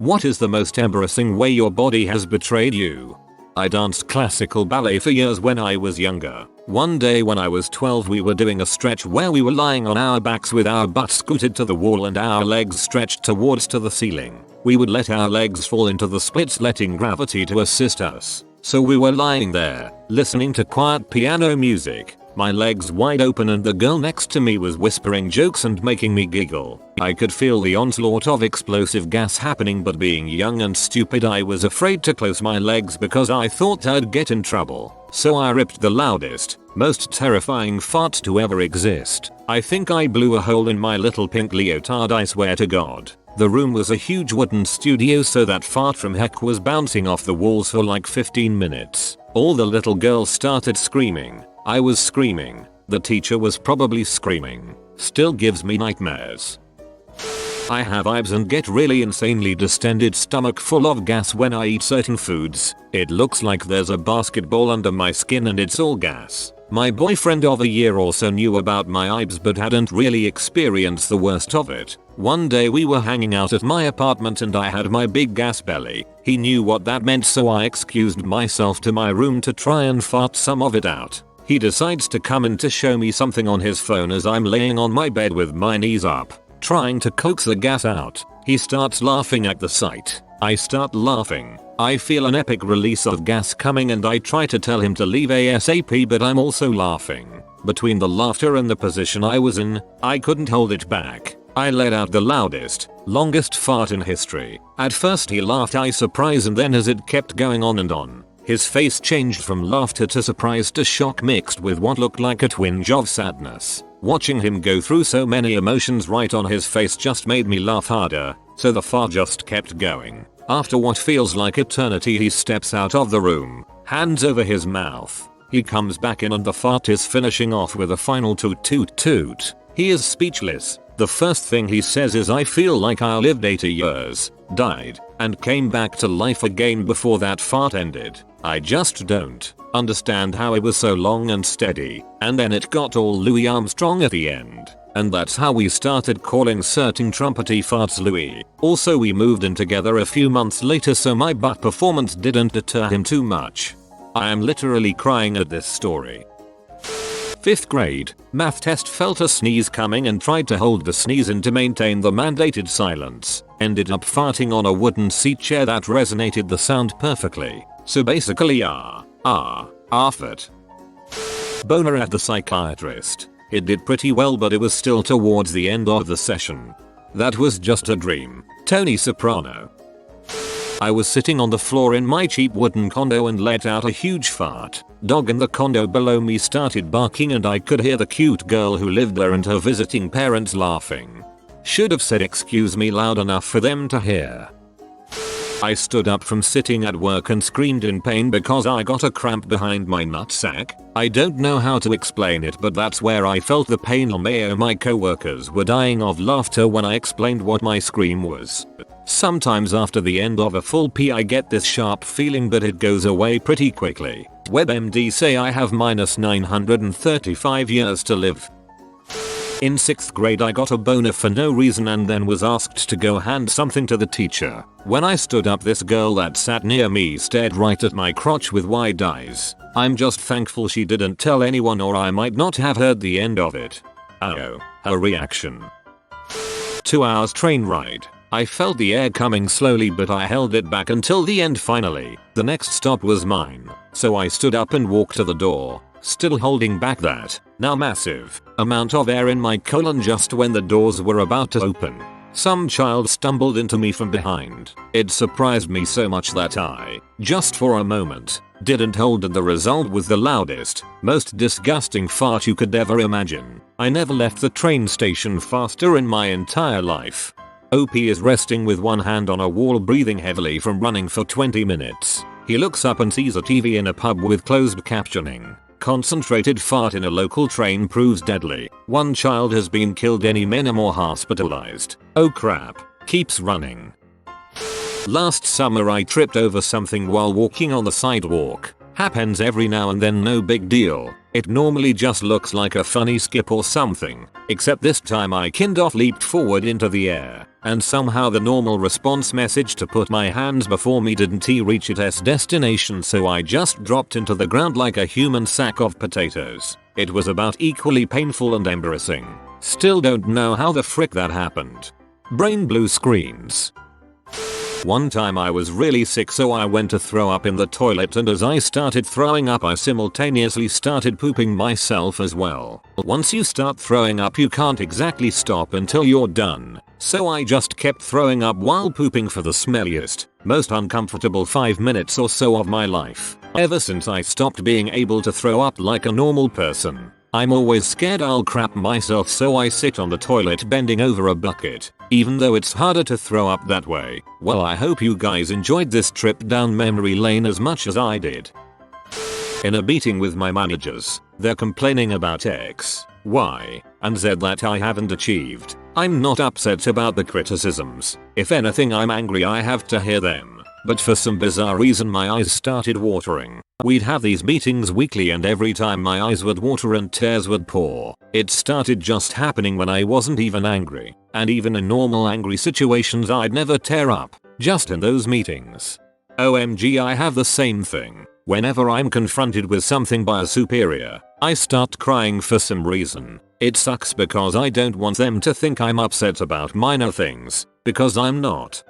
What is the most embarrassing way your body has betrayed you? I danced classical ballet for years when I was younger. One day when I was 12 we were doing a stretch where we were lying on our backs with our butts scooted to the wall and our legs stretched towards to the ceiling. We would let our legs fall into the splits letting gravity to assist us. So we were lying there, listening to quiet piano music, my legs wide open and the girl next to me was whispering jokes and making me giggle. I could feel the onslaught of explosive gas happening but being young and stupid I was afraid to close my legs because I thought I'd get in trouble. So I ripped the loudest, most terrifying fart to ever exist. I think I blew a hole in my little pink leotard, I swear to God. The room was a huge wooden studio so that fart from heck was bouncing off the walls for like 15 minutes. All the little girls started screaming. I was screaming. The teacher was probably screaming. Still gives me nightmares. I have IBS and get really insanely distended stomach full of gas when I eat certain foods. It looks like there's a basketball under my skin and it's all gas. My boyfriend of a year or so knew about my IBS but hadn't really experienced the worst of it. One day we were hanging out at my apartment and I had my big gas belly. He knew what that meant so I excused myself to my room to try and fart some of it out. He decides to come in to show me something on his phone as I'm laying on my bed with my knees up, trying to coax the gas out. He starts laughing at the sight. I start laughing. I feel an epic release of gas coming and I try to tell him to leave ASAP but I'm also laughing. Between the laughter and the position I was in, I couldn't hold it back. I let out the loudest, longest fart in history. At first he laughed I surprise and then as it kept going on and on, his face changed from laughter to surprise to shock mixed with what looked like a twinge of sadness. Watching him go through so many emotions right on his face just made me laugh harder, so the fart just kept going. After what feels like eternity he steps out of the room, hands over his mouth. He comes back in and the fart is finishing off with a final toot toot toot. He is speechless. The first thing he says is I feel like I lived 80 years, died, and came back to life again before that fart ended. I just don't understand how it was so long and steady, and then it got all Louis Armstrong at the end. And that's how we started calling certain trumpety farts Louis. Also we moved in together a few months later so my butt performance didn't deter him too much. I am literally crying at this story. 5th grade, math test, felt a sneeze coming and tried to hold the sneeze in to maintain the mandated silence. Ended up farting on a wooden seat chair that resonated the sound perfectly. So basically fart. Boner at the psychiatrist. It did pretty well but it was still towards the end of the session. That was just a dream. Tony Soprano. I was sitting on the floor in my cheap wooden condo and let out a huge fart. Dog in the condo below me started barking and I could hear the cute girl who lived there and her visiting parents laughing. Should have said excuse me loud enough for them to hear. I stood up from sitting at work and screamed in pain because I got a cramp behind my nutsack. I don't know how to explain it but that's where I felt the pain. My coworkers were dying of laughter when I explained what my scream was. Sometimes after the end of a full pee I get this sharp feeling but it goes away pretty quickly. WebMD say I have -935 years to live. In 6th grade I got a boner for no reason and then was asked to go hand something to the teacher. When I stood up this girl that sat near me stared right at my crotch with wide eyes. I'm just thankful she didn't tell anyone or I might not have heard the end of it. Oh, her reaction. 2 hours train ride. I felt the air coming slowly but I held it back until the end finally. The next stop was mine. So I stood up and walked to the door, still holding back that, now massive, amount of air in my colon just when the doors were about to open. Some child stumbled into me from behind. It surprised me so much that I, just for a moment, didn't hold and the result was the loudest, most disgusting fart you could ever imagine. I never left the train station faster in my entire life. OP is resting with one hand on a wall breathing heavily from running for 20 minutes. He looks up and sees a TV in a pub with closed captioning. Concentrated fart in a local train proves deadly. One child has been killed, any men more hospitalized. Oh crap. Keeps running. Last summer I tripped over something while walking on the sidewalk. Happens every now and then, no big deal. It normally just looks like a funny skip or something, except this time I kind of leaped forward into the air, and somehow the normal response message to put my hands before me didn't reach its destination, so I just dropped into the ground like a human sack of potatoes. It was about equally painful and embarrassing. Still don't know how the frick that happened. Brain blue screens. One time I was really sick, so I went to throw up in the toilet, and as I started throwing up I simultaneously started pooping myself as well. Once you start throwing up you can't exactly stop until you're done, so I just kept throwing up while pooping for the smelliest, most uncomfortable 5 minutes or so of my life. Ever since I stopped being able to throw up like a normal person, I'm always scared I'll crap myself, so I sit on the toilet bending over a bucket, even though it's harder to throw up that way. Well, I hope you guys enjoyed this trip down memory lane as much as I did. In a meeting with my managers, they're complaining about X, Y, and Z that I haven't achieved. I'm not upset about the criticisms. If anything, I'm angry I have to hear them. But for some bizarre reason my eyes started watering. We'd have these meetings weekly, and every time my eyes would water and tears would pour. It started just happening when I wasn't even angry. And even in normal angry situations I'd never tear up. Just in those meetings. OMG, I have the same thing. Whenever I'm confronted with something by a superior, I start crying for some reason. It sucks because I don't want them to think I'm upset about minor things, because I'm not.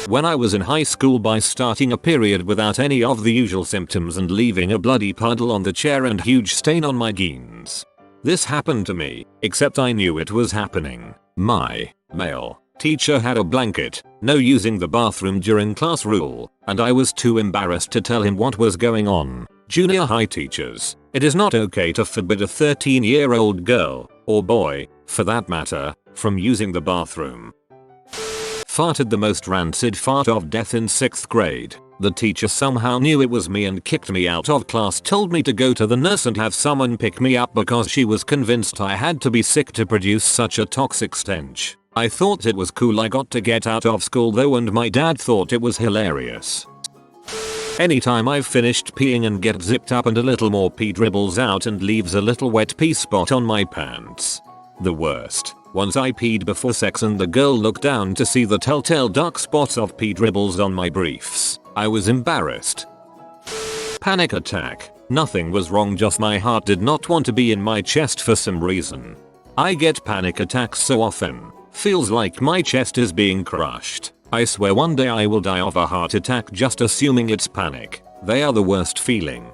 When I was in high school, by starting a period without any of the usual symptoms and leaving a bloody puddle on the chair and huge stain on my jeans. This happened to me, except I knew it was happening. My male teacher had a blanket, no using the bathroom during class rule, and I was too embarrassed to tell him what was going on. Junior high teachers, it is not okay to forbid a 13-year-old girl, or boy, for that matter, from using the bathroom. Farted the most rancid fart of death in 6th grade. The teacher somehow knew it was me and kicked me out of class, told me to go to the nurse and have someone pick me up because she was convinced I had to be sick to produce such a toxic stench. I thought it was cool I got to get out of school though, and my dad thought it was hilarious. Anytime I've finished peeing and get zipped up and a little more pee dribbles out and leaves a little wet pee spot on my pants. The worst. Once I peed before sex and the girl looked down to see the telltale dark spots of pee dribbles on my briefs. I was embarrassed. Panic attack. Nothing was wrong, just my heart did not want to be in my chest for some reason. I get panic attacks so often. Feels like my chest is being crushed. I swear one day I will die of a heart attack just assuming it's panic. They are the worst feeling.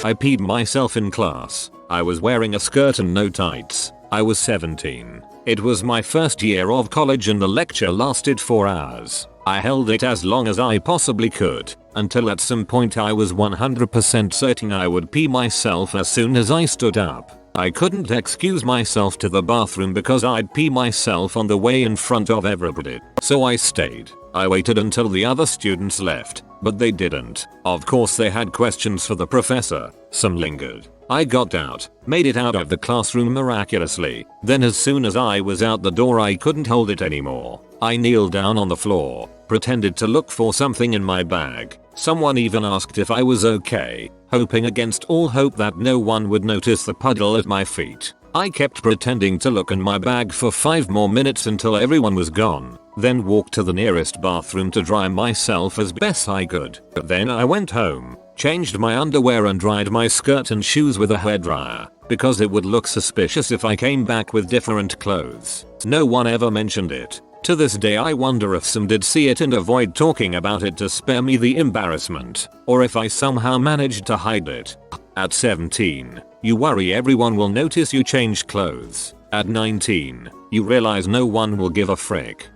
I peed myself in class. I was wearing a skirt and no tights. I was 17. It was my first year of college and the lecture lasted 4 hours. I held it as long as I possibly could, until at some point I was 100% certain I would pee myself as soon as I stood up. I couldn't excuse myself to the bathroom because I'd pee myself on the way in front of everybody. So I stayed. I waited until the other students left, but they didn't. Of course they had questions for the professor. Some lingered. I got out, made it out of the classroom miraculously. Then as soon as I was out the door I couldn't hold it anymore. I kneeled down on the floor, pretended to look for something in my bag. Someone even asked if I was okay, hoping against all hope that no one would notice the puddle at my feet. I kept pretending to look in my bag for 5 more minutes until everyone was gone, then walked to the nearest bathroom to dry myself as best I could. Then I went home, changed my underwear and dried my skirt and shoes with a hairdryer, because it would look suspicious if I came back with different clothes. No one ever mentioned it. To this day I wonder if some did see it and avoid talking about it to spare me the embarrassment, or if I somehow managed to hide it. At 17, you worry everyone will notice you changed clothes. At 19, you realize no one will give a frick.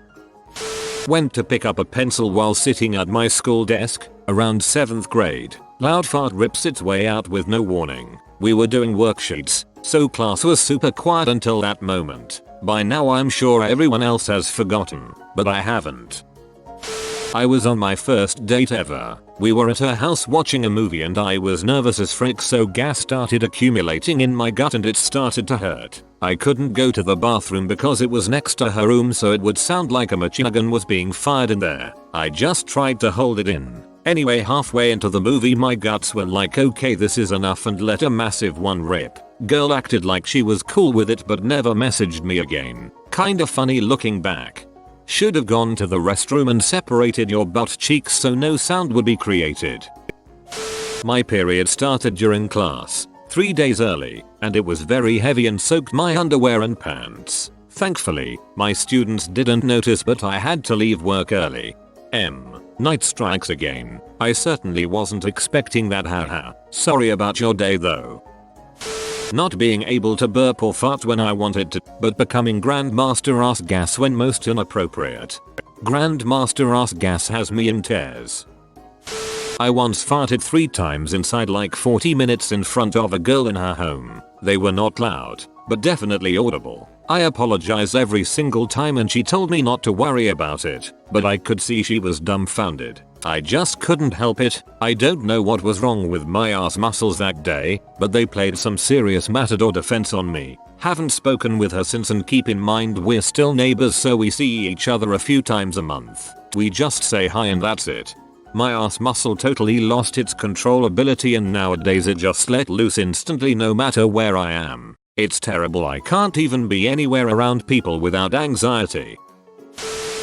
Went to pick up a pencil while sitting at my school desk, around 7th grade. Loud fart rips its way out with no warning. We were doing worksheets, so class was super quiet until that moment. By now I'm sure everyone else has forgotten, but I haven't. I was on my first date ever. We were at her house watching a movie and I was nervous as frick, so gas started accumulating in my gut and it started to hurt. I couldn't go to the bathroom because it was next to her room, so it would sound like a machine gun was being fired in there. I just tried to hold it in. Anyway, halfway into the movie my guts were like, okay, this is enough, and let a massive one rip. Girl acted like she was cool with it but never messaged me again. Kinda funny looking back. Should have gone to the restroom and separated your butt cheeks so no sound would be created. My period started during class, 3 days early, and it was very heavy and soaked my underwear and pants. Thankfully, my students didn't notice, but I had to leave work early. Night strikes again. I certainly wasn't expecting that, haha. Sorry about your day though. Not being able to burp or fart when I wanted to, but becoming Grandmaster ass gas when most inappropriate. Grandmaster ass gas has me in tears. I once farted 3 times inside like 40 minutes in front of a girl in her home. They were not loud, but definitely audible. I apologized every single time and she told me not to worry about it, but I could see she was dumbfounded. I just couldn't help it. I don't know what was wrong with my ass muscles that day, but they played some serious matador defense on me. Haven't spoken with her since, and keep in mind we're still neighbors, so we see each other a few times a month. We just say hi and that's it. My ass muscle totally lost its controllability and nowadays it just let loose instantly no matter where I am. It's terrible. I can't even be anywhere around people without anxiety.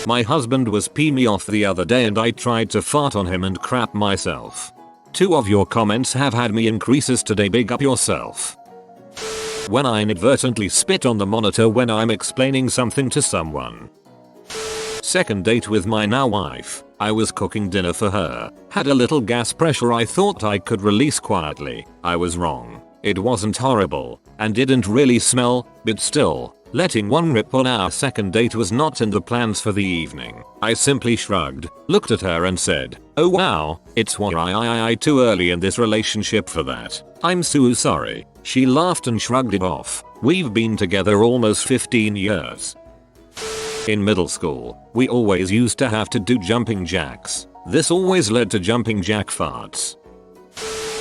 My husband was peeing me off the other day and I tried to fart on him and crap myself. 2 of your comments have had me in creases today, big up yourself. When I inadvertently spit on the monitor when I'm explaining something to someone. Second date with my now wife. I was cooking dinner for her. Had a little gas pressure I thought I could release quietly. I was wrong. It wasn't horrible and didn't really smell, but still, letting one rip on our second date was not in the plans for the evening. I simply shrugged, looked at her and said, "Oh wow, it's why too early in this relationship for that. I'm so sorry." She laughed and shrugged it off. We've been together almost 15 years. In middle school, we always used to have to do jumping jacks. This always led to jumping jack farts.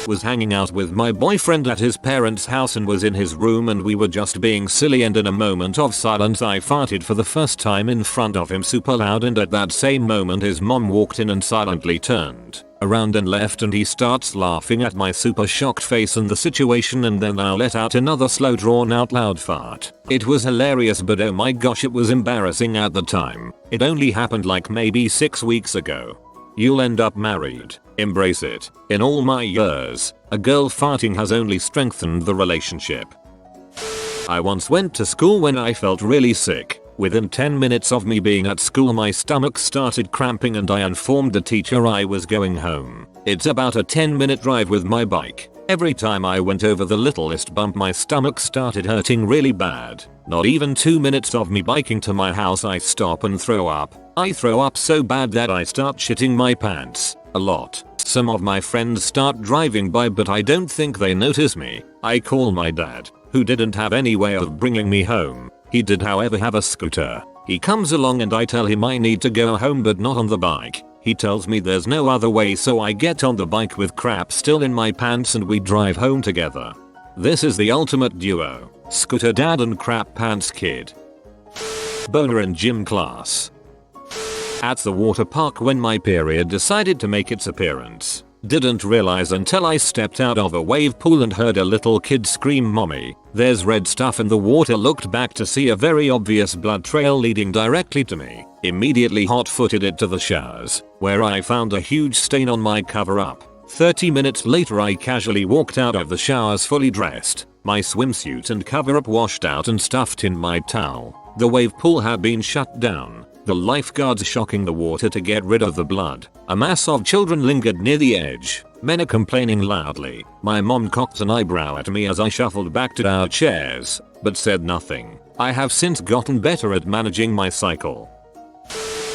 Was hanging out with my boyfriend at his parents' house and was in his room and we were just being silly, and in a moment of silence I farted for the first time in front of him super loud, and at that same moment his mom walked in and silently turned around and left, and he starts laughing at my super shocked face and the situation, and then I let out another slow drawn out loud fart. It was hilarious, but oh my gosh, it was embarrassing at the time. It only happened like maybe 6 weeks ago. You'll end up married. Embrace it. In all my years, a girl farting has only strengthened the relationship. I once went to school when I felt really sick. Within 10 minutes of me being at school my stomach started cramping and I informed the teacher I was going home. It's about a 10-minute drive with my bike. Every time I went over the littlest bump my stomach started hurting really bad. Not even 2 minutes of me biking to my house I stop and throw up. I throw up so bad that I start shitting my pants. A lot. Some of my friends start driving by but I don't think they notice me. I call my dad, who didn't have any way of bringing me home. He did however have a scooter. He comes along and I tell him I need to go home but not on the bike. He tells me there's no other way, so I get on the bike with crap still in my pants and we drive home together. This is the ultimate duo. Scooter dad and crap pants kid. Boner in gym class. At the water park when my period decided to make its appearance. Didn't realize until I stepped out of a wave pool and heard a little kid scream, "Mommy, there's red stuff in the water." Looked back to see a very obvious blood trail leading directly to me. Immediately hot-footed it to the showers, where I found a huge stain on my cover-up. 30 minutes later I casually walked out of the showers fully dressed, my swimsuit and cover-up washed out and stuffed in my towel. The wave pool had been shut down. The lifeguards shocking the water to get rid of the blood. A mass of children lingered near the edge. Men are complaining loudly. My mom cocked an eyebrow at me as I shuffled back to our chairs, but said nothing. I have since gotten better at managing my cycle.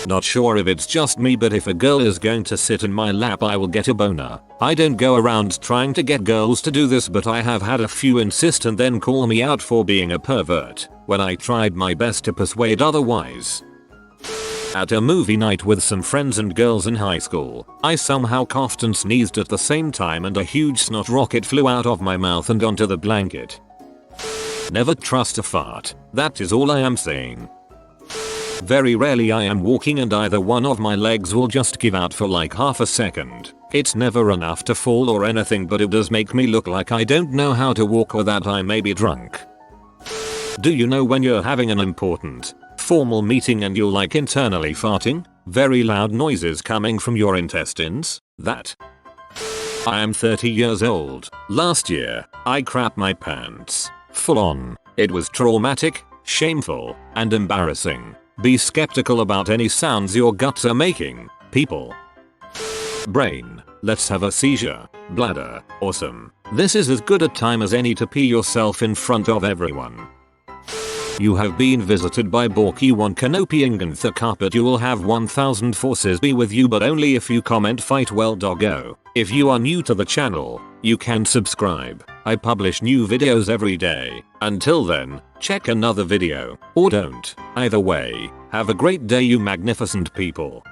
Not sure if it's just me, but if a girl is going to sit in my lap I will get a boner. I don't go around trying to get girls to do this, but I have had a few insist and then call me out for being a pervert when I tried my best to persuade otherwise. At a movie night with some friends and girls in high school, I somehow coughed and sneezed at the same time and a huge snot rocket flew out of my mouth and onto the blanket. Never trust a fart. That is all I am saying. Very rarely I am walking and either one of my legs will just give out for like half a second. It's never enough to fall or anything, but it does make me look like I don't know how to walk or that I may be drunk. Do you know when you're having an important, formal meeting and you're like internally farting? Very loud noises coming from your intestines? That. I am 30 years old. Last year, I crapped my pants. Full on. It was traumatic, shameful, and embarrassing. Be skeptical about any sounds your guts are making, people. Brain, let's have a seizure. Bladder, awesome. This is as good a time as any to pee yourself in front of everyone. You have been visited by Borky one canopying and the carpet. You will have 1000 forces be with you, but only if you comment fight well doggo. If you are new to the channel, you can subscribe. I publish new videos every day. Until then, check another video. Or don't. Either way, have a great day you magnificent people.